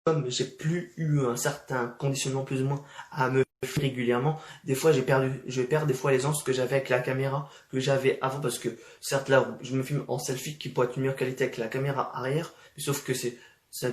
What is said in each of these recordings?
comme j'ai plus eu un certain conditionnement plus ou moins à me filmer régulièrement, des fois je perds des fois l'essence que j'avais avec la caméra que j'avais avant parce que certes là je me filme en selfie qui pourrait être une meilleure qualité avec la caméra arrière, mais sauf que c'est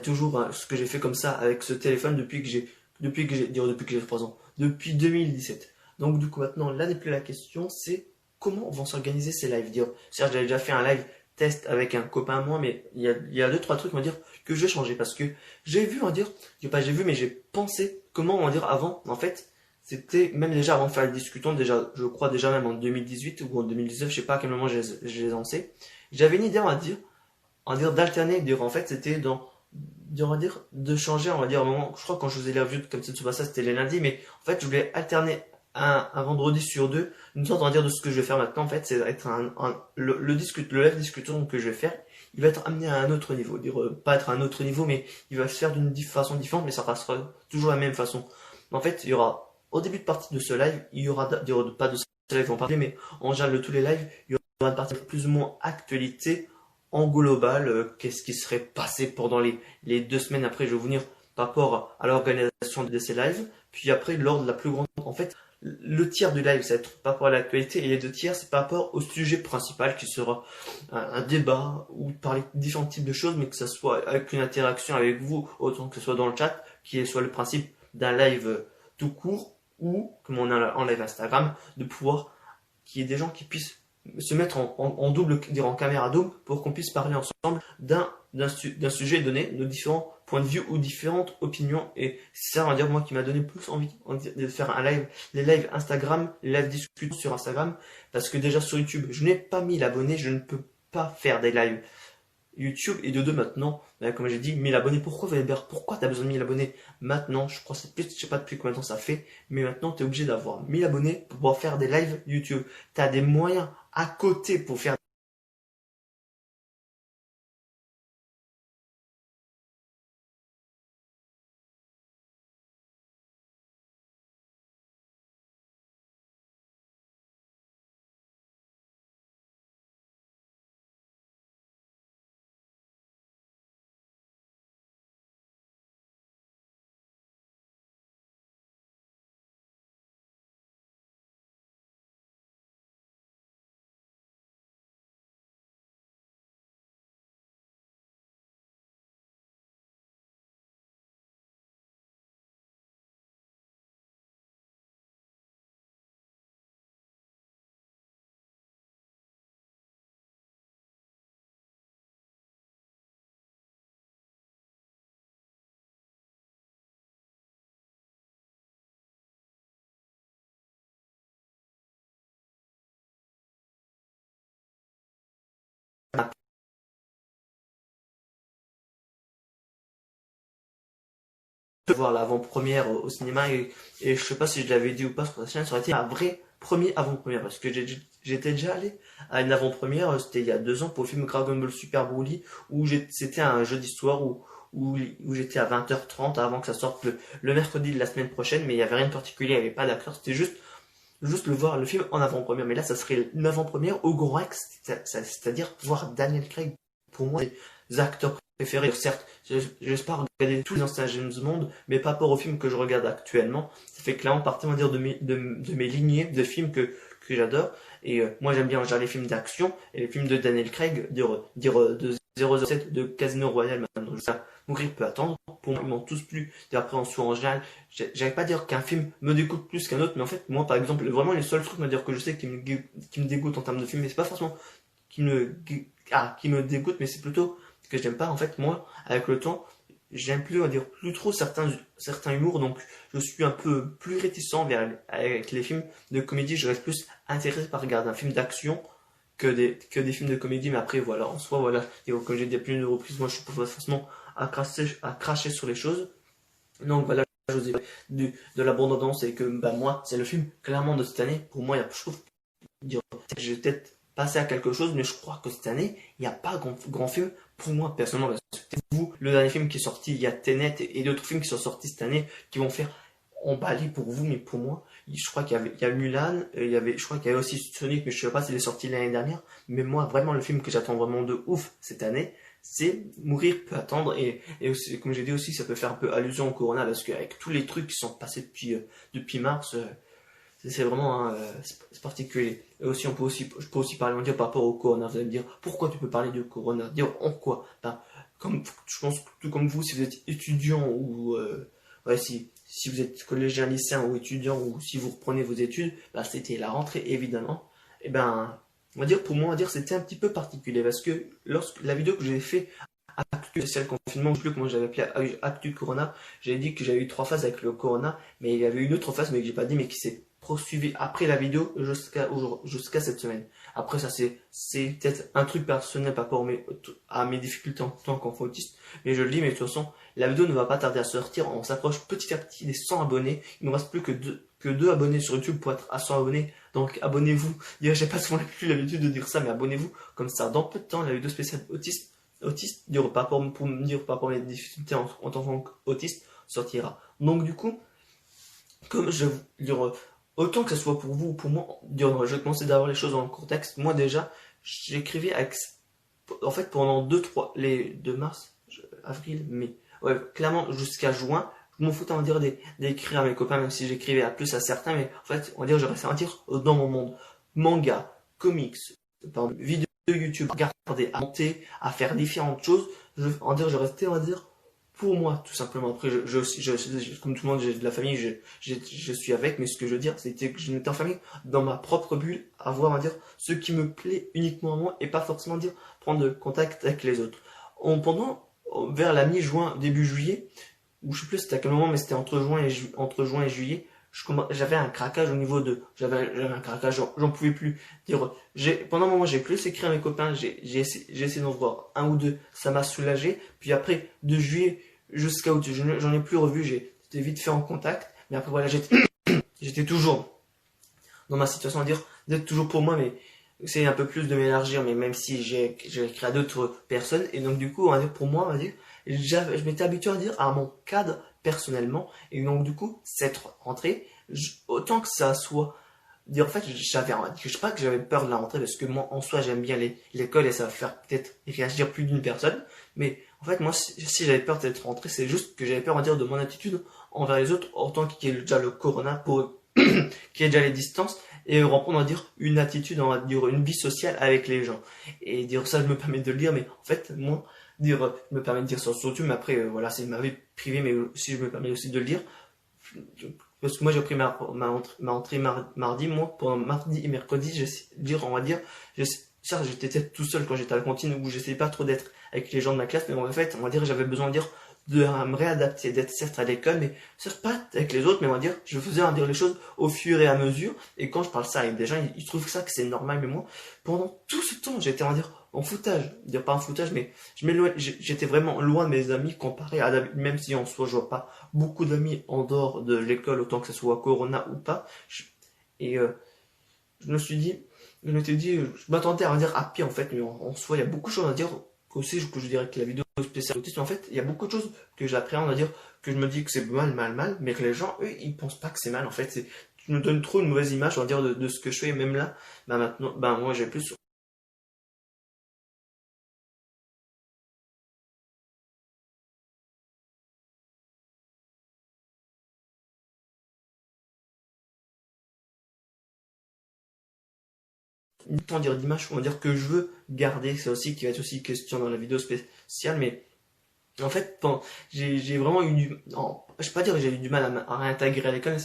toujours ce que j'ai fait comme ça avec ce téléphone depuis que j'ai 3 ans, depuis 2017. Donc du coup maintenant là n'est plus la question, c'est comment vont s'organiser ces lives. Certes j'avais déjà fait un live test avec un copain à moi, mais il y a deux trois trucs on va dire que je vais changer parce que j'ai vu on va dire, pas j'ai vu mais j'ai pensé comment on va dire avant en fait. C'était même déjà avant de faire le discutant, déjà, je crois déjà même en 2018 ou en 2019, je sais pas à quel moment je les lancé. J'avais une idée, on va dire d'alterner, en fait, c'était on va dire, de changer, on va dire, au moment, je crois quand je faisais les reviews comme ça, c'était les lundis, mais en fait, je voulais alterner un vendredi sur deux, une sorte, on va dire, de ce que je vais faire maintenant, en fait, c'est être le live discutant que je vais faire, il va être amené à un autre niveau, pas être à un autre niveau, mais il va se faire d'une façon différente, mais ça passera toujours la même façon. En fait, il y aura, au début de partie de ce live, il y aura pas de ce live en parler, mais en général de tous les lives, il y aura une partie plus ou moins actualité, en global, qu'est-ce qui serait passé pendant les 2 semaines après, je vais vous venir par rapport à l'organisation de ces lives. Puis après, lors de la plus grande, en fait, le tiers du live, ça va être par rapport à l'actualité, et les 2 tiers, c'est par rapport au sujet principal qui sera un débat ou parler de différents types de choses, mais que ça soit avec une interaction avec vous, autant que ce soit dans le chat, qui soit le principe d'un live tout court, ou, comme on a en live Instagram, de pouvoir qu'il y ait des gens qui puissent se mettre en double, en caméra double, pour qu'on puisse parler ensemble d'un sujet donné, de différents points de vue ou différentes opinions. Et c'est ça, on va dire, moi, qui m'a donné plus envie de faire un live, les lives Instagram, les lives discussions sur Instagram, parce que déjà sur YouTube, je n'ai pas 1000 abonnés, je ne peux pas faire des lives YouTube, et de deux maintenant, comme j'ai dit, 1000 abonnés. Pourquoi Weber? Pourquoi t'as besoin de 1000 abonnés maintenant? Je crois que c'est plus, je sais pas depuis combien de temps ça fait, mais maintenant t'es obligé d'avoir 1000 abonnés pour pouvoir faire des lives YouTube. T'as des moyens à côté pour faire voir l'avant-première au cinéma, et je sais pas si je l'avais dit ou pas sur la chaîne, ça aurait été un vrai premier avant-première parce que j'étais déjà allé à une avant-première, c'était il y a 2 ans pour le film Dragon Ball Super Broly, où c'était un jeu d'histoire où j'étais à 20h30 avant que ça sorte le mercredi de la semaine prochaine, mais il y avait rien de particulier, il n'y avait pas d'acteur, c'était juste le voir le film en avant-première. Mais là, ça serait une avant-première au Grand Rex, c'est-à-dire voir Daniel Craig. Pour moi, les acteurs préférés. Certes, j'espère regarder tous les anciens James Bond, mais pas rapport aux films que je regarde actuellement. Ça fait clairement partie, on va dire, de mes lignées de films que j'adore. Et moi, j'aime bien regarder les films d'action et les films de Daniel Craig, de 007, de Casino Royale. Maintenant, ça, mon grille peut attendre. Pour moi, ils m'ont tous plu. Et après, en soi, en général, j'arrive pas à dire qu'un film me dégoûte plus qu'un autre, mais en fait, moi, par exemple, vraiment, les seuls trucs, on va dire, que je sais qui me dégoûtent en termes de film, mais c'est pas forcément qui me dégoûte, mais c'est plutôt que j'aime pas. En fait, moi, avec le temps, j'aime plus, on va dire, plus trop certains humours, donc je suis un peu plus réticent avec les films de comédie. Je reste plus intéressé par regarder un film d'action que des films de comédie, mais après, voilà, en soi, voilà, et comme j'ai dit à plus de reprises, moi, je suis pas forcément à cracher sur les choses. Donc voilà, je vous ai parlé de l'abondance, et que, bah, moi, c'est le film, clairement, de cette année. Pour moi, je trouve, j'ai peut-être passé à quelque chose, mais je crois que cette année, il n'y a pas grand film pour moi, personnellement. Parce que vous, le dernier film qui est sorti, il y a Tenet et d'autres films qui sont sortis cette année qui vont faire emballer pour vous, mais pour moi, je crois il y a Mulan, je crois qu'il y avait aussi Sonic, mais je ne sais pas s'il est sorti l'année dernière. Mais moi, vraiment, le film que j'attends vraiment de ouf cette année, c'est mourir peut attendre et aussi, comme j'ai dit aussi, ça peut faire un peu allusion au corona parce qu'avec tous les trucs qui sont passés depuis mars, c'est vraiment c'est particulier. Et aussi, je peux aussi parler, on va dire, par rapport au corona. Vous allez me dire, pourquoi tu peux parler de corona? Dire en quoi? Ben, comme, je pense que tout comme vous, si vous êtes étudiant ou ouais, si vous êtes collégien, lycéen ou étudiant ou si vous reprenez vos études, ben, c'était la rentrée évidemment. Et ben, on va dire pour moi, on va dire c'était un petit peu particulier parce que lorsque la vidéo que j'ai fait Aptitude spéciale confinement, je sais plus comment j'avais appelé Aptitude Corona, j'avais dit que j'avais eu 3 phases avec le Corona, mais il y avait une autre phase mais que j'ai pas dit mais qui s'est poursuivie après la vidéo jusqu'à cette semaine. Après ça c'est peut-être un truc personnel par rapport à mes difficultés en tant qu'enfant autiste, mais je le dis mais de toute façon la vidéo ne va pas tarder à sortir, on s'approche petit à petit des 100 abonnés, il ne reste plus que 2 abonnés sur YouTube pour être à 100 abonnés, donc abonnez-vous. J'ai pas souvent plus l'habitude de dire ça mais abonnez-vous, comme ça dans peu de temps la vidéo spéciale autiste, dire pour me dire par rapport à mes difficultés en tant qu'autiste sortira. Donc du coup, comme je dire autant que ce soit pour vous ou pour moi, dire je vais commencer d'avoir les choses dans le contexte. Moi déjà, j'écrivais en fait pendant les 2 mars, avril, mai. Ouais, clairement jusqu'à juin, je m'en foutais on va dire d'écrire à mes copains même si j'écrivais à plus à certains mais en fait, on va dire je restais on va dire dans mon monde. Manga, comics, vidéo YouTube, regarder, à monter, à faire différentes choses. Je restais, on va dire, pour moi, tout simplement. Après, comme tout le monde, j'ai de la famille, je suis avec, mais ce que je veux dire, c'était que je m'étais enfermé dans ma propre bulle, à voir, on va dire, ce qui me plaît uniquement à moi, et pas forcément dire, prendre contact avec les autres. Vers la mi-juin, début juillet, ou je sais plus c'était à quel moment, mais c'était entre juin et juillet, j'avais un craquage au niveau j'avais un craquage, j'en pouvais plus dire, pendant un moment j'ai plus écrit à mes copains, j'ai essayé d'en voir un ou deux, ça m'a soulagé, puis après, de juillet jusqu'à août, j'en ai plus revu, j'étais vite fait en contact, mais après voilà, j'étais toujours dans ma situation à dire, d'être toujours pour moi, mais c'est un peu plus de m'élargir, mais même si j'ai écrit à d'autres personnes, et donc du coup, on va dire, pour moi, on va dire, je m'étais habitué à dire à mon cadre personnellement, et donc du coup, cette rentrée, autant que ça soit, dire en fait, je sais pas que j'avais peur de la rentrée, parce que moi, en soi, j'aime bien l'école, et ça va faire peut-être réagir plus d'une personne, mais en fait, moi, si j'avais peur de cette rentrée, c'est juste que j'avais peur, on va dire, de mon attitude envers les autres, autant qu'il y ait déjà le corona, pour qu'il y ait déjà les distances, et reprendre, on va dire, une attitude, on va dire, une vie sociale avec les gens. Et dire ça, je me permets de le dire, mais en fait, moi, je me permets de dire ça sur YouTube, mais après, voilà, c'est ma vie privée, mais si je me permets aussi de le dire, parce que moi, j'ai pris ma entrée mardi, moi, pendant mardi et mercredi, on va dire, ça, j'étais peut-être tout seul quand j'étais à la cantine, où j'essayais pas trop d'être avec les gens de ma classe, mais en fait, on va dire, j'avais besoin de dire, de me réadapter, d'être certes à l'école, mais certes pas avec les autres, mais on va dire, je faisais on va dire les choses au fur et à mesure, et quand je parle ça avec des gens, ils trouvent ça que c'est normal, mais moi, pendant tout ce temps, j'étais, on va dire, en foutage, dire pas en foutage, mais j'étais vraiment loin de mes amis comparé à même si en soi je vois pas beaucoup d'amis en dehors de l'école, autant que ce soit Corona ou pas, et je me suis dit, je m'attendais à dire à pire en fait, mais en soi il y a beaucoup de choses à dire aussi que je dirais que la vidéo spéciale autiste, mais en fait il y a beaucoup de choses que j'appréhende à dire, que je me dis que c'est mal, mais que les gens eux ils pensent pas que c'est mal en fait, tu me donnes trop une mauvaise image on va dire de ce que je fais, et même là, bah maintenant, bah moi j'ai plus on dire d'image, on va dire que je veux garder, c'est aussi qui va être aussi question dans la vidéo spéciale, mais en fait, j'ai vraiment je vais pas dire que j'ai eu du mal à réintégrer à l'école,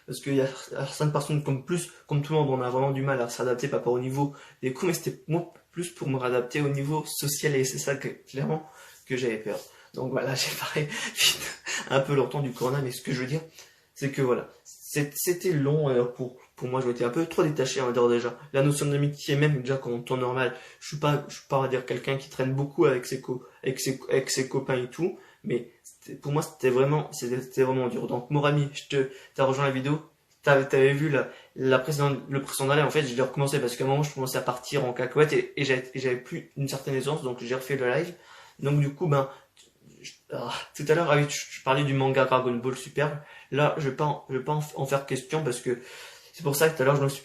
parce qu'il y a certaines personnes comme tout le monde, on a vraiment du mal à s'adapter par rapport au niveau des cours, mais c'était moi plus pour me réadapter au niveau social, et c'est ça clairement que j'avais peur. Donc voilà, j'ai parlé vite un peu longtemps du corona, mais ce que je veux dire, c'est que voilà, c'était long pour moi, je m'étais un peu trop détaché, on va dire déjà. La notion d'amitié, même déjà quand en temps normal, je suis pas, on va dire, quelqu'un qui traîne beaucoup avec avec ses copains et tout, mais pour moi, c'était vraiment dur. Donc, mon ami, t'as rejoint la vidéo, t'avais vu le précédent live, en fait, j'ai dû recommencer parce qu'à un moment, je commençais à partir en cacahuète et j'avais plus une certaine aisance, donc j'ai refait le live. Donc, du coup, tout à l'heure, je parlais du manga Dragon Ball Super. Là, je vais pas en faire question parce que c'est pour ça que tout à l'heure, je me suis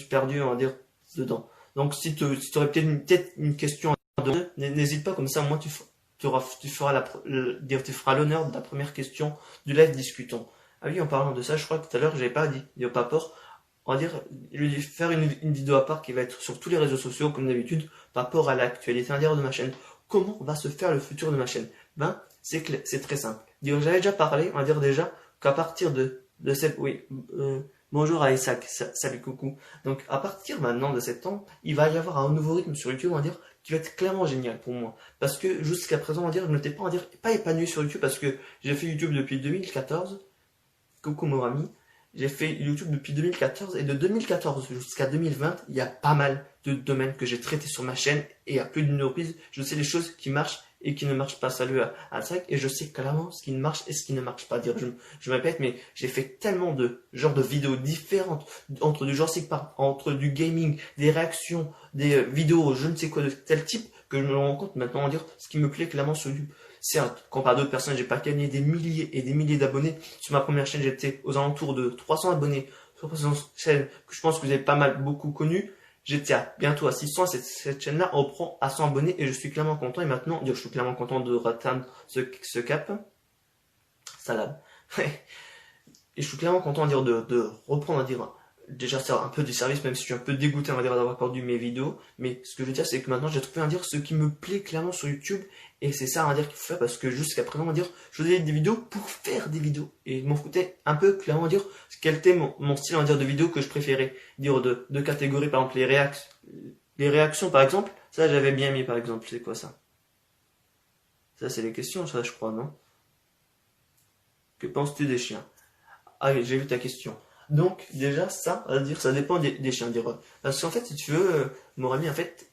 perdu, on va dire, dedans. Donc, si tu aurais peut-être une question à de... N'hésite pas, comme ça, moi, tu feras l'honneur de la première question du live discutons. Ah oui, en parlant de ça, je crois que tout à l'heure, j'avais pas dit, il n'y a pas peur. On va dire, je vais faire une vidéo à part qui va être sur tous les réseaux sociaux, comme d'habitude, par rapport à l'actualité de ma chaîne. Comment va se faire le futur de ma chaîne? Ben, c'est très simple. J'avais déjà parlé, on va dire déjà, qu'à partir de cette, oui, bonjour à Isaac, salut coucou. Donc, à partir maintenant de septembre, il va y avoir un nouveau rythme sur YouTube, on va dire, qui va être clairement génial pour moi. Parce que jusqu'à présent, on va dire, je n'étais pas, on va dire, pas épanoui sur YouTube parce que j'ai fait YouTube depuis 2014. Coucou mon ami. J'ai fait YouTube depuis 2014 et de 2014 jusqu'à 2020, il y a pas mal de domaines que j'ai traités sur ma chaîne et à plus d'une reprise, je sais les choses qui marchent et qui ne marchent pas. Salut à Zach, et je sais clairement ce qui marche et ce qui ne marche pas. Je me répète, mais j'ai fait tellement de genres de vidéos différentes entre du Jurassic Park, entre du gaming, des réactions, des vidéos, je ne sais quoi de tel type que je me rends compte maintenant, on va dire ce qui me plaît clairement sur YouTube. Certes, comparé à d'autres personnes, j'ai pas gagné des milliers et des milliers d'abonnés. Sur ma première chaîne, j'étais aux alentours de 300 abonnés. Sur une chaîne que je pense que vous avez pas mal beaucoup connue, j'étais bientôt à 600. Cette chaîne-là, on prend à 100 abonnés et je suis clairement content. Et maintenant, je suis clairement content de atteindre ce cap. Salade. Et je suis clairement content de reprendre, à dire, déjà c'est un peu du service, même si je suis un peu dégoûté, on va dire, d'avoir perdu mes vidéos. Mais ce que je veux dire, c'est que maintenant j'ai trouvé, à dire, ce qui me plaît clairement sur YouTube. Et c'est ça, on va dire, qu'il faut faire, parce que jusqu'à présent, on va dire, je faisais des vidéos pour faire des vidéos. Et je m'en foutais un peu, clairement, on va dire, quel était mon style, on va dire, de vidéo que je préférais. Dire de catégories, par exemple, les réactions, par exemple, ça j'avais bien mis, par exemple. C'est quoi ça? Ça, c'est les questions, ça, je crois, non? Que penses-tu des chiens? Ah oui, j'ai vu ta question. Donc, déjà, ça, à dire, ça dépend des chiens, dire. Parce qu'en fait, si tu veux, mon ami, en fait,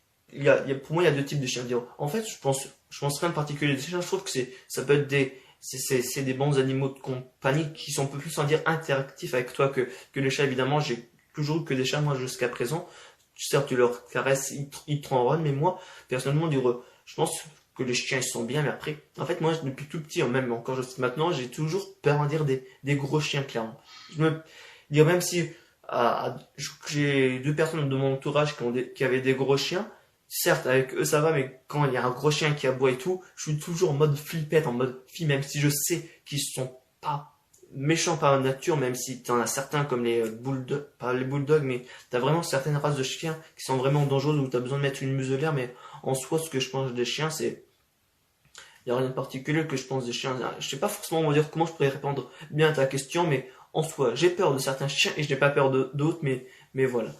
pour moi, il y a deux types de chiens, dire. En fait, je pense rien de particulier des chiens, je trouve que ça peut être c'est des bons animaux de compagnie qui sont un peu plus, sans dire, interactifs avec toi que les chats, évidemment. J'ai toujours eu que des chats, moi, jusqu'à présent. Certes, tu leur caresses, ils te ronronnent, mais moi, personnellement, dire, je pense que les chiens ils sont bien, mais après, en fait, moi, depuis tout petit, même encore maintenant, j'ai toujours peur, à dire, des gros chiens, clairement. Dire, même si j'ai deux personnes de mon entourage qui avaient des gros chiens, certes, avec eux, ça va, mais quand il y a un gros chien qui aboie et tout, je suis toujours en mode flippette, en mode fille, même si je sais qu'ils sont pas méchants par nature, même si t'en as certains comme les bulldogs, pas les bulldogs, mais t'as vraiment certaines races de chiens qui sont vraiment dangereuses où t'as besoin de mettre une muselière, mais en soi, ce que je pense des chiens, c'est, il n'y a rien de particulier que je pense des chiens. Je sais pas forcément, on va dire, comment je pourrais répondre bien à ta question, mais en soi, j'ai peur de certains chiens et je n'ai pas peur d'autres, mais voilà.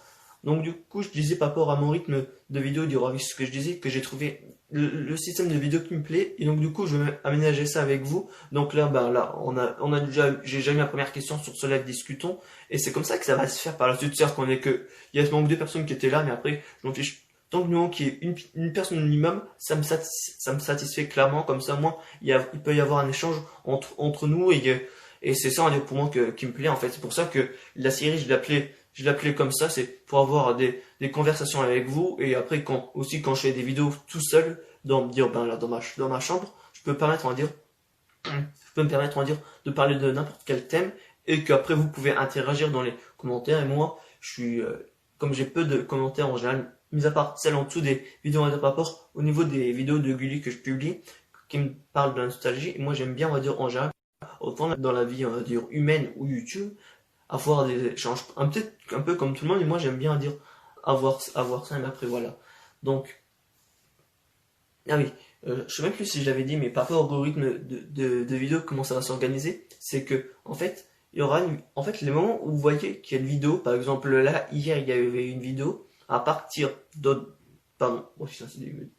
Donc du coup, je disais par rapport à mon rythme de vidéo, du ce que je disais, que j'ai trouvé le système de vidéo qui me plaît, et donc du coup, je vais aménager ça avec vous. Donc là, on a déjà, j'ai déjà mis la première question sur ce live discutons, et c'est comme ça que ça va se faire par la suite. Certes qu'on est que, il y a seulement deux personnes qui étaient là, mais après, je m'en fiche. Tant que nous, qu'il y ait une personne minimum, ça me satisfait clairement. Comme ça, moi, il peut y avoir un échange entre nous et c'est ça, pour moi, qui me plaît, en fait. C'est pour ça que la série, je l'appelais comme ça. C'est pour avoir des conversations avec vous. Et après, quand je fais des vidéos tout seul, dans ma chambre, je peux me permettre, on va dire, de parler de n'importe quel thème. Et qu'après, vous pouvez interagir dans les commentaires. Et moi, comme j'ai peu de commentaires en général, mis à part celles en dessous des vidéos par rapport au niveau des vidéos de Gulli que je publie, qui me parlent de la nostalgie, et moi j'aime bien, on va dire, en général, autant dans la vie, on va dire, humaine ou YouTube, avoir des échanges, peut-être un peu comme tout le monde, et moi j'aime bien, dire, avoir ça, et après voilà. Donc, ah oui, je sais même plus si je l'avais dit, mais par rapport au algorithme de vidéos, comment ça va s'organiser, c'est que, en fait, il y aura en fait, les moments où vous voyez qu'il y a une vidéo, par exemple là, hier, il y avait une vidéo, à partir d'autres, pardon, oh putain,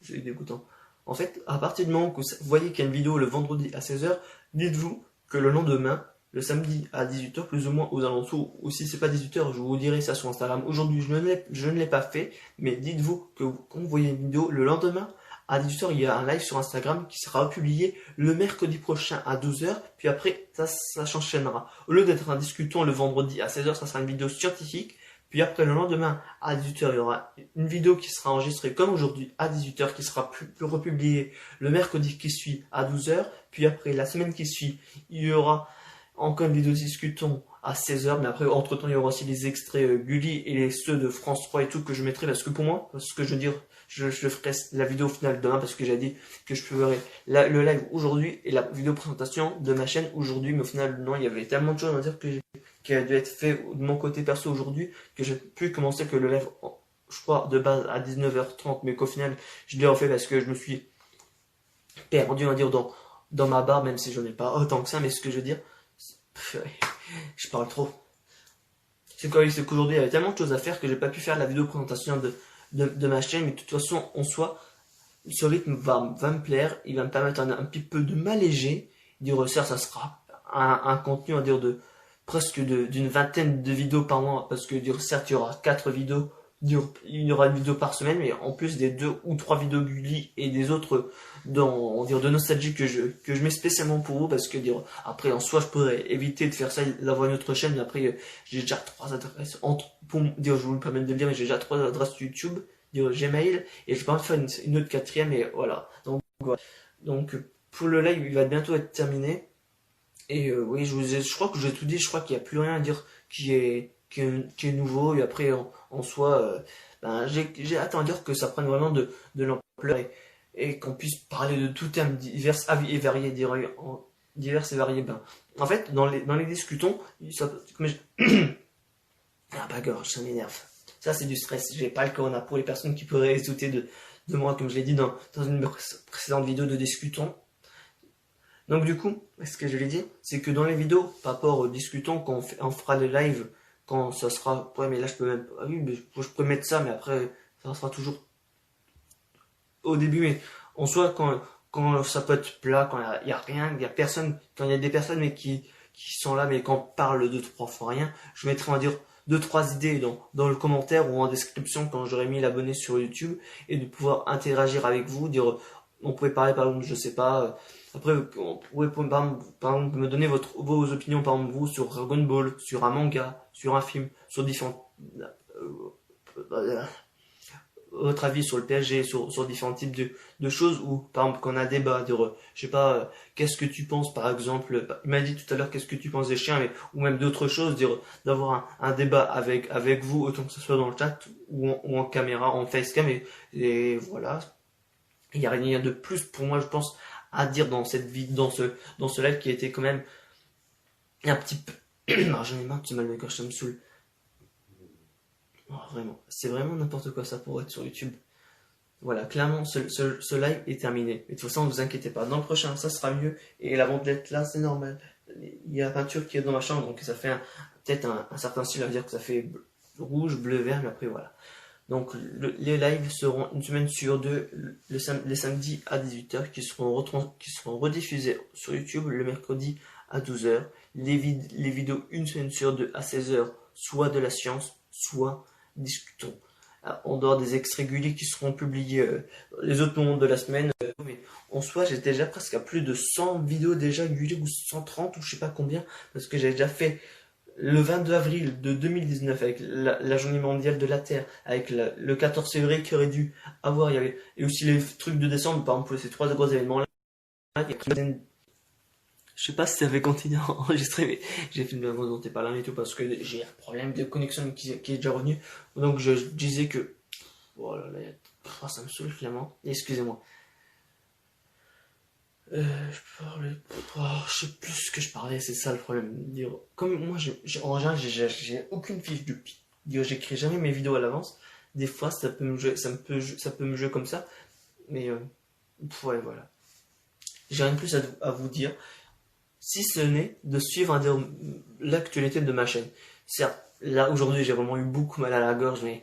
c'est dégoûtant. En fait, à partir du moment où vous voyez qu'il y a une vidéo le vendredi à 16h, dites-vous que le lendemain, le samedi à 18h, plus ou moins aux alentours, ou si c'est pas 18h, je vous dirai ça sur Instagram. Aujourd'hui, je ne l'ai pas fait, mais dites-vous que quand vous voyez une vidéo, le lendemain, à 18h, il y a un live sur Instagram qui sera publié le mercredi prochain à 12h, puis après, ça s'enchaînera. Au lieu d'être un discutant le vendredi à 16h, ça sera une vidéo scientifique. Puis après, le lendemain, à 18h, il y aura une vidéo qui sera enregistrée comme aujourd'hui à 18h, qui sera republiée le mercredi qui suit à 12h. Puis après, la semaine qui suit, il y aura encore une vidéo discutons à 16h, mais après entre temps il y aura aussi les extraits Gulli et les ceux de France 3 et tout que je mettrai, parce que pour moi, parce que je veux dire, je ferai la vidéo finale demain, parce que j'ai dit que je ferai le live aujourd'hui et la vidéo présentation de ma chaîne aujourd'hui, mais au final non, il y avait tellement de choses à dire qui a dû être fait de mon côté perso aujourd'hui que j'ai pu commencer que le live, je crois, de base à 19h30, mais qu'au final je l'ai refait parce que je me suis perdu, on va dire, dans ma barre, même si je n'en ai pas autant que ça, mais ce que je veux dire, je parle trop. C'est qu'aujourd'hui il y avait tellement de choses à faire que j'ai pas pu faire la vidéo présentation de ma chaîne, mais de toute façon en soi, ce rythme va me plaire, il va me permettre un petit peu de m'alléger, dire ça sera un contenu, on va dire, de presque d'une vingtaine de vidéos par mois, parce que dire certes il y aura 4 vidéos, il y aura une vidéo par semaine, mais en plus des 2 ou 3 vidéos Gulli et des autres de nostalgie que je mets spécialement pour vous, parce que dire après en soi je pourrais éviter de faire ça, d'avoir une autre chaîne, mais après j'ai déjà 3 adresses pour dire, je vous le permets de le dire, mais j'ai déjà 3 adresses YouTube, dire Gmail, et je peux en faire une autre quatrième, et voilà. Donc voilà. Donc pour le live il va bientôt être terminé. Et oui, je crois que j'ai tout dit, je crois qu'il n'y a plus rien à dire qui est nouveau, et après en soi, ben, j'ai hâte à dire que ça prenne vraiment de l'ampleur, et qu'on puisse parler de tout thème divers et variés, divers et variés. Ben, en fait, dans les discutons, ça, ah bah gorge, ça m'énerve. Ça c'est du stress, j'ai pas le corona pour les personnes qui pourraient douter de moi, comme je l'ai dit dans une précédente vidéo de discutons. Donc du coup, ce que je l'ai dit, c'est que dans les vidéos, par rapport aux discutons, quand on fera les lives, quand ça sera... Ouais, mais là, je peux même... Ah oui, mais je peux mettre ça, mais après, ça sera toujours au début. Mais en soi, quand ça peut être plat, quand il y a rien, il y a personne, quand il y a des personnes mais qui sont là, mais quand on parle 2-3 fois rien, je mettrai, on va dire, 2-3 idées dans le commentaire ou en description quand j'aurai mis l'abonné sur YouTube, et de pouvoir interagir avec vous, dire... On pouvait parler, par exemple, je sais pas... Après, on pourrait par exemple me donner vos opinions, par exemple, vous, sur Dragon Ball, sur un manga, sur un film, sur différents... votre avis sur le PSG, sur différents types de choses, ou par exemple qu'on a un débat, je sais pas, qu'est-ce que tu penses, par exemple, il m'a dit tout à l'heure qu'est-ce que tu penses des chiens, mais, ou même d'autres choses, d'avoir un débat avec vous, autant que ce soit dans le chat, ou en caméra, en facecam, et voilà. Il n'y a rien de plus pour moi, je pense, à dire dans cette vidéo, dans ce live qui a été quand même un petit peu... Non, j'en ai marre de ce mal de gorge, ça me saoule. Oh, vraiment, c'est vraiment n'importe quoi ça pour être sur YouTube. Voilà, clairement, ce live est terminé. Mais de toute façon, ne vous inquiétez pas, dans le prochain, ça sera mieux. Et la d'être là, c'est normal. Il y a la peinture qui est dans ma chambre, donc ça fait peut-être un certain style, à dire que ça fait rouge, bleu, vert, mais après voilà. Donc les lives seront une semaine sur deux, les samedis à 18h, qui seront rediffusés sur YouTube le mercredi à 12h. Les vidéos une semaine sur deux à 16h, soit de la science, soit discutons. En dehors des extraits Gulli qui seront publiés les autres moments de la semaine. Mais en soi, j'étais déjà presque à plus de 100 vidéos déjà Gulli, ou 130 ou je sais pas combien, parce que j'ai déjà fait le 22 avril de 2019 avec la journée mondiale de la Terre, avec le 14 février qui aurait dû avoir, et aussi les trucs de décembre, par exemple pour ces 3 gros événements là. Je sais pas si ça avait continué à enregistrer, mais j'ai filmé avant dont t'es pas là et tout, parce que j'ai un problème de connexion qui est déjà revenu. Donc je disais que... Voilà, oh, ça me saoule finalement. Excusez-moi. Je parlais... Oh, je sais plus ce que je parlais, c'est ça le problème. Comme moi, en général, j'ai aucune fiche de piste. J'écris jamais mes vidéos à l'avance. Des fois, ça peut me jouer comme ça. Mais ouais, voilà. J'ai rien de plus à vous dire, si ce n'est de suivre l'actualité de ma chaîne. Certes, là aujourd'hui j'ai vraiment eu beaucoup mal à la gorge, mais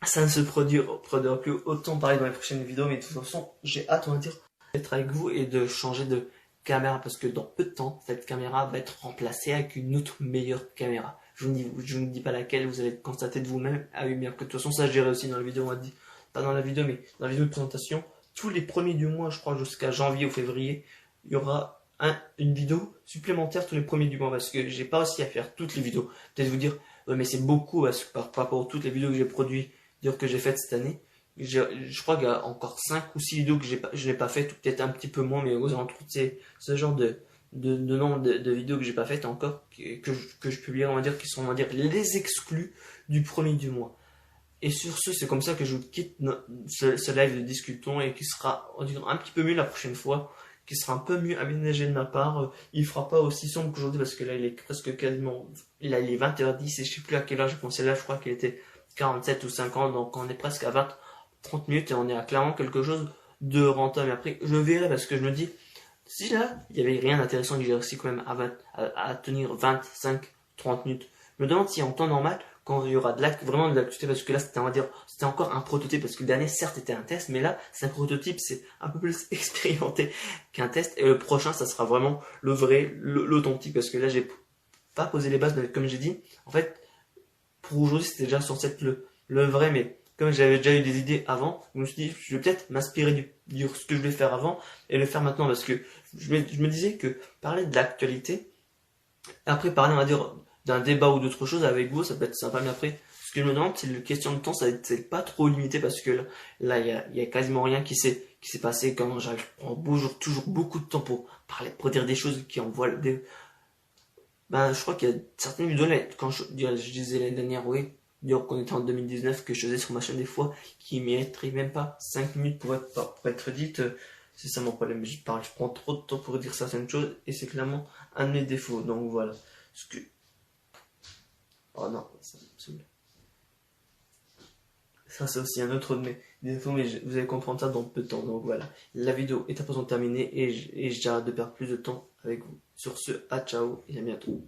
ça ne se produira plus autant pareil dans les prochaines vidéos. Mais de toute façon, j'ai hâte, on va dire, d'être avec vous et de changer de caméra, parce que dans peu de temps, cette caméra va être remplacée avec une autre meilleure caméra. Je ne vous dis pas laquelle, vous allez le constater de vous-même. Ah oui, bien que de toute façon, ça je dirai aussi dans la vidéo, on va dire, pas dans la vidéo, mais dans la vidéo de présentation. Tous les premiers du mois, je crois, jusqu'à janvier ou février, il y aura une vidéo supplémentaire tous les premiers du mois, parce que j'ai pas réussi à faire toutes les vidéos. Peut-être vous dire, mais c'est beaucoup parce que par rapport à toutes les vidéos que j'ai produites, que j'ai faites cette année. Je crois qu'il y a encore 5 ou 6 vidéos que je n'ai pas faites, ou peut-être un petit peu moins, mais aux alentours, c'est ce genre de de nombre de vidéos que j'ai pas faites encore, que je publierai, on va dire, qui sont, on va dire, les exclus du premier du mois. Et sur ce, c'est comme ça que je vous quitte ce live de Discutons et qui sera, on dirait, un petit peu mieux la prochaine fois, qui sera un peu mieux aménagé de ma part. Il fera pas aussi sombre qu'aujourd'hui parce que là, il est presque quasiment, là, il est 20h10 et je sais plus à quelle heure j'ai pensé là, je crois qu'il était 47 ou 50, donc on est presque à 30 minutes et on est à clairement quelque chose de rentable. Après, je verrai parce que je me dis, si là, il y avait rien d'intéressant que j'ai réussi quand même à tenir 25-30 minutes, je me demande si en temps normal, quand il y aura vraiment de l'actualité, parce que là, c'était, on va dire, c'était encore un prototype, parce que le dernier, certes, était un test, mais là, c'est un prototype, c'est un peu plus expérimenté qu'un test, et le prochain, ça sera vraiment le vrai, l'authentique, parce que là, j'ai pas posé les bases, mais comme j'ai dit, en fait, pour aujourd'hui, c'était déjà censé être le vrai, mais comme j'avais déjà eu des idées avant, je me suis dit, je vais peut-être m'inspirer du ce que je vais faire avant et le faire maintenant, parce que je me disais que parler de l'actualité, après parler, on va dire, d'un débat ou d'autre chose avec vous, ça peut être sympa, mais après, ce que je me demande, c'est la question de temps, ça c'est pas trop limité, parce que là, il y a quasiment rien qui s'est passé quand j'arrive, je prends toujours beaucoup de temps pour parler, pour dire des choses qui envoient ben, je crois qu'il y a certaines vidéos, là, quand je disais l'année dernière, oui, dire qu'on était en 2019, que je faisais sur ma chaîne des fois, qui mériteraient même pas 5 minutes pour être dites, c'est ça mon problème. Je prends trop de temps pour dire certaines choses, et c'est clairement un de mes défauts. Donc voilà. Ce que... Oh non, ça me saoule. Ça c'est aussi un autre de mes défauts, mais vous allez comprendre ça dans peu de temps. Donc voilà. La vidéo est à présent terminée, et j'arrête de perdre plus de temps avec vous. Sur ce, à ciao, et à bientôt.